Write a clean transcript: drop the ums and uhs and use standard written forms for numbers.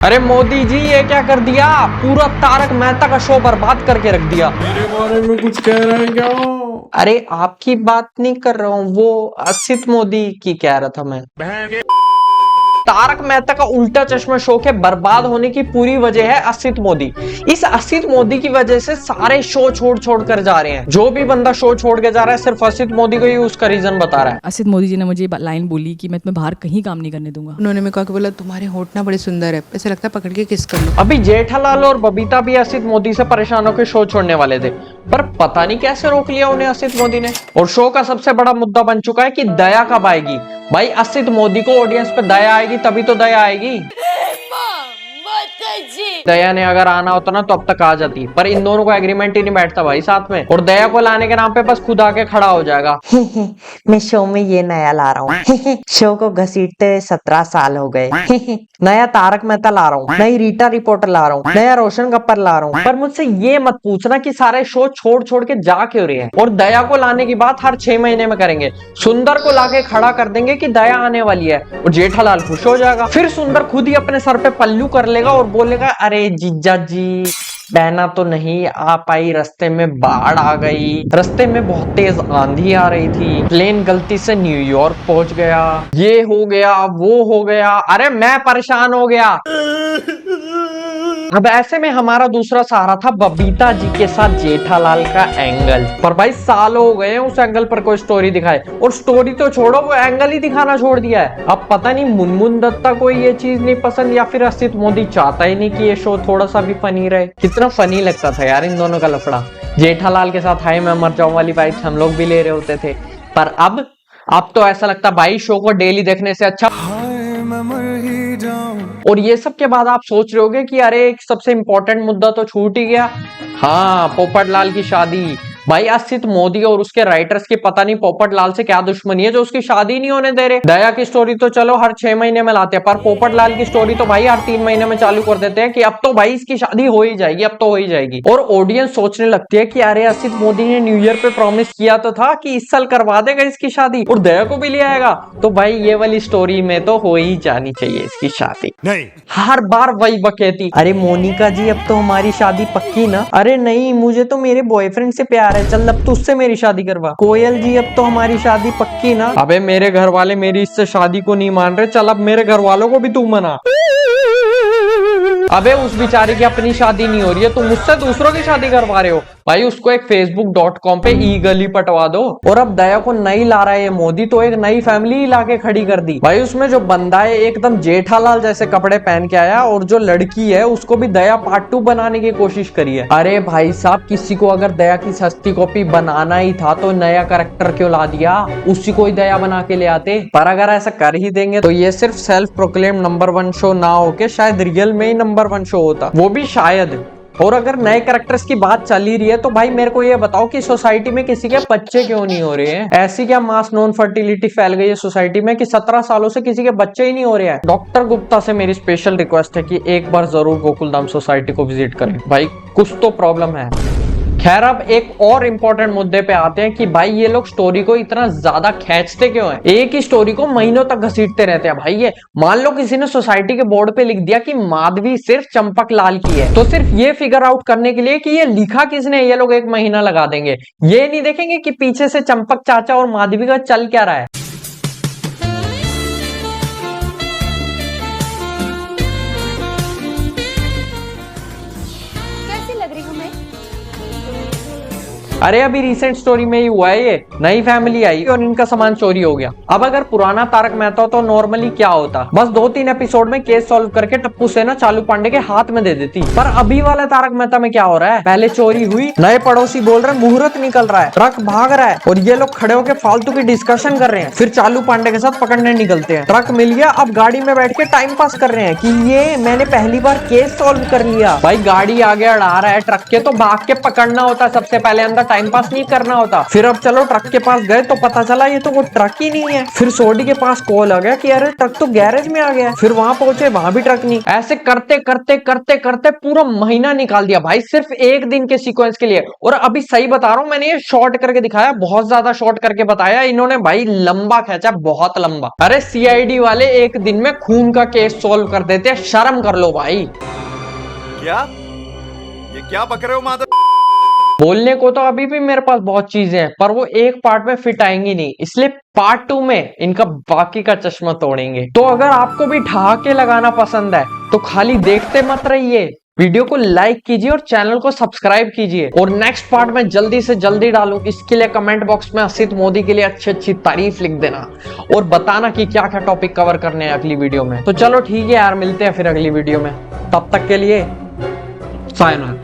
अरे मोदी जी ये क्या कर दिया, पूरा तारक मेहता का शो बर्बाद करके रख दिया। मेरे बारे में कुछ कह रहे हैं क्या? अरे आपकी बात नहीं कर रहा हूँ, वो असित मोदी की कह रहा था मैं। तारक मेहता का उल्टा चश्मा शो के बर्बाद होने की पूरी वजह है असित मोदी। इस असित मोदी की वजह से सारे शो छोड़ छोड़ कर जा रहे हैं। जो भी बंदा शो छोड़ के जा रहा है सिर्फ असित मोदी को ही उसका रीजन बता रहा है। असित मोदी जी ने मुझे लाइन बोली कि मैं तुम्हें बाहर कहीं काम नहीं करने दूंगा। उन्होंने मेरे को बोला तुम्हारे होठ ना बड़े सुंदर है, ऐसा लगता है पकड़ के किस कर लो। अभी जेठालाल और बबीता भी असित मोदी से परेशान होकर शो छोड़ने वाले थे, पर पता नहीं कैसे रोक लिया उन्हें असित मोदी ने। और शो का सबसे बड़ा मुद्दा बन चुका है कि दया कब आएगी। भाई असित मोदी को ऑडियंस पे दया आएगी तभी तो दया आएगी। दया ने अगर आना होता ना तो अब तक आ जाती, पर इन दोनों को एग्रीमेंट ही नहीं बैठता भाई साथ में। और दया को लाने के नाम पे बस खुद आके खड़ा हो जाएगा। मैं शो में ये नया ला रहा हूँ। शो को घसीटते 17 साल हो गए। नया तारक मेहता ला रहा हूँ, नई रीटा रिपोर्टर ला रहा हूँ, नया रोशन गप्पर ला रहा हूँ। पर मुझसे ये मत पूछना कि सारे शो छोड़ छोड़ के जा क्यों रहे हैं। और दया को लाने की बात हर 6 महीने में करेंगे। सुंदर को लाके खड़ा कर देंगे कि दया आने वाली है और जेठालाल खुश हो जाएगा। फिर सुंदर खुद ही अपने सर पे पल्लू कर लेगा और बोलेगा, अरे जीजा जी बहना तो नहीं आ पाई, रास्ते में बाढ़ आ गई, रास्ते में बहुत तेज आंधी आ रही थी, प्लेन गलती से न्यूयॉर्क पहुंच गया, ये हो गया वो हो गया, अरे मैं परेशान हो गया। अब ऐसे में हमारा दूसरा सहारा था बबीता जी के साथ जेठालाल का एंगल। पर भाई साल हो गए उस एंगल पर कोई स्टोरी दिखाए, और स्टोरी तो छोड़ो वो एंगल ही दिखाना छोड़ दिया है। अब पता नहीं मुनमुन दत्ता को ये चीज नहीं पसंद या फिर असित मोदी चाहता ही नहीं कि ये शो थोड़ा सा भी फनी रहे। कितना फनी लगता था यार इन दोनों का लफड़ा। जेठालाल के साथ हाय मैं मर जाऊं वाली वाइब्स हम लोग भी ले रहे होते थे, पर अब तो ऐसा लगता भाई शो को डेली देखने से अच्छा। और ये सब के बाद आप सोच रहे होगे कि अरे एक सबसे इंपॉर्टेंट मुद्दा तो छूट ही गया। हाँ, पोपटलाल की शादी। भाई असित मोदी और उसके राइटर्स की पता नहीं पोपटलाल से क्या दुश्मनी है जो उसकी शादी नहीं होने दे रहे। दया की स्टोरी तो चलो हर 6 महीने में लाते हैं, पर पोपटलाल की स्टोरी तो भाई हर 3 महीने में चालू कर देते हैं कि अब तो भाई इसकी शादी हो ही जाएगी, अब तो हो ही जाएगी। और ऑडियंस सोचने लगती है कि अरे असित मोदी ने न्यू ईयर पे प्रॉमिस किया तो था कि इस साल करवा देगा इसकी शादी और दया को भी ले आएगा, तो भाई ये वाली स्टोरी में तो हो ही जानी चाहिए इसकी शादी। नहीं, हर बार वही बकेती, अरे मोनिका जी अब तो हमारी शादी पक्की ना। अरे नहीं, मुझे तो मेरे बॉयफ्रेंड से प्यार है, चल अब तो उससे मेरी शादी करवा। कोयल जी अब तो हमारी शादी पक्की ना। अबे मेरे घर वाले मेरी इससे शादी को नहीं मान रहे, चल अब मेरे घर वालों को भी तू मना। अबे उस बेचारे की अपनी शादी नहीं हो रही है, तुम मुझसे दूसरों की शादी करवा रहे हो। भाई उसको एक facebook.com पे ईगली पटवा दो। और अब दया को नई ला रहा है ये मोदी, तो एक नई फैमिली ला के खड़ी कर दी। भाई उसमें जो बंदा है एकदम जेठालाल जैसे कपड़े पहन के आया, और जो लड़की है उसको भी दया पार्ट 2 बनाने की कोशिश करी है। अरे भाई साहब, किसी को अगर दया की सस्ती कॉपी बनाना ही था तो नया कैरेक्टर क्यों ला दिया, उसी को ही दया बना के ले आते। पर अगर ऐसा कर ही देंगे तो ये सिर्फ सेल्फ प्रोक्लेम नंबर 1 शो ना होके शायद रियल में ही नंबर 1 शो होता, वो भी शायद। और अगर नए कैरेक्टर्स की बात चल ही रही है तो भाई मेरे को ये बताओ कि सोसाइटी में किसी के बच्चे क्यों नहीं हो रहे हैं। ऐसी क्या मास नॉन फर्टिलिटी फैल गई है सोसाइटी में कि 17 सालों से किसी के बच्चे ही नहीं हो रहे हैं। डॉक्टर गुप्ता से मेरी स्पेशल रिक्वेस्ट है कि एक बार जरूर गोकुलधाम सोसाइटी को विजिट करें, भाई कुछ तो प्रॉब्लम है। खैर अब एक और इम्पोर्टेंट मुद्दे पे आते हैं कि भाई ये लोग स्टोरी को इतना ज्यादा खींचते क्यों हैं। एक ही स्टोरी को महीनों तक घसीटते रहते हैं। भाई ये मान लो किसी ने सोसाइटी के बोर्ड पे लिख दिया कि माधवी सिर्फ चंपक लाल की है, तो सिर्फ ये फिगर आउट करने के लिए कि ये लिखा किसने ये लोग 1 महीना लगा देंगे। ये नहीं देखेंगे कि पीछे से चंपक चाचा और माधवी का चल क्या रहा है। कैसी लग रही हूँ मैं? अरे अभी रिसेंट स्टोरी में ही हुआ है, ये नई फैमिली आई और इनका सामान चोरी हो गया। अब अगर पुराना तारक मेहता तो नॉर्मली क्या होता, बस 2-3 एपिसोड में केस सॉल्व करके टप्पू सेना चालू पांडे के हाथ में दे देती। पर अभी वाले तारक मेहता में क्या हो रहा है, पहले चोरी हुई, नए पड़ोसी बोल रहे मुहूर्त निकल रहा है, ट्रक भाग रहा है और ये लोग खड़े होकर फालतू की डिस्कशन कर रहे हैं, फिर चालू पांडे के साथ पकड़ने निकलते हैं। ट्रक मिल गया, अब गाड़ी में बैठ के टाइम पास कर रहे हैं कि ये मैंने पहली बार केस सॉल्व कर लिया। भाई गाड़ी आगे अड़ा रहा है ट्रक के, तो भाग के पकड़ना होता है सबसे पहले, अंदर टाइम पास नहीं करना होता। फिर अब चलो ट्रक के पास गए तो पता चला ये तो वो ट्रक ही नहीं है। फिर सोडी के पास कॉल आ गया कि अरे ट्रक तो गैरेज में आ गया। फिर वहां पहुंचे, वहां भी ट्रक नहीं। ऐसे करते करते करते करते पूरा महीना निकाल दिया भाई, सिर्फ एक दिन के सीक्वेंस के लिए। और अभी सही बता रहा हूं, मैंने ये शॉर्ट करके दिखाया, बहुत ज्यादा शॉर्ट करके बताया इन्होंने भाई, लंबा खींचा, बहुत लंबा। अरे सीआईडी वाले एक दिन में खून का केस सॉल्व कर देते, शर्म कर लो भाई। क्या ये क्या बक रहे हो माधव? बोलने को तो अभी भी मेरे पास बहुत चीजें हैं, पर वो एक पार्ट में फिट आएंगी नहीं, इसलिए पार्ट 2 में इनका बाकी का चश्मा तोड़ेंगे। तो अगर आपको भी ठहाके लगाना पसंद है तो खाली देखते मत रहिए, वीडियो को लाइक कीजिए और चैनल को सब्सक्राइब कीजिए। और नेक्स्ट पार्ट में जल्दी से जल्दी डालूं, इसके लिए कमेंट बॉक्स में असित मोदी के लिए अच्छी अच्छी तारीफ लिख देना और बताना कि क्या क्या टॉपिक कवर करने हैं अगली वीडियो में। तो चलो ठीक है यार, मिलते हैं फिर अगली वीडियो में, तब तक के लिए सायोनारा।